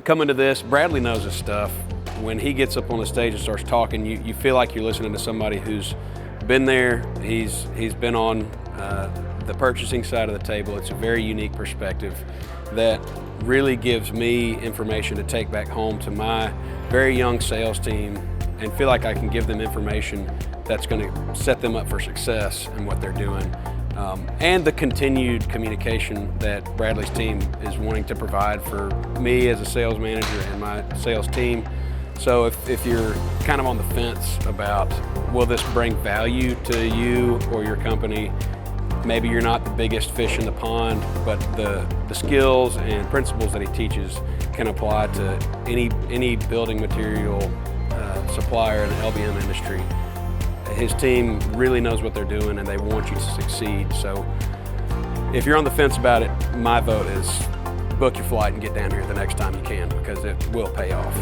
coming to this, Bradley knows his stuff. When he gets up on the stage and starts talking, you feel like you're listening to somebody who's been there. He's been on the purchasing side of the table. It's a very unique perspective that really gives me information to take back home to my very young sales team and feel like I can give them information that's going to set them up for success in what they're doing. And the continued communication that Bradley's team is wanting to provide for me as a sales manager and my sales team. So if you're kind of on the fence about will this bring value to you or your company, maybe you're not the biggest fish in the pond, but the skills and principles that he teaches can apply to any building material supplier in the LBM industry. His team really knows what they're doing and they want you to succeed. So if you're on the fence about it, my vote is book your flight and get down here the next time you can, because it will pay off.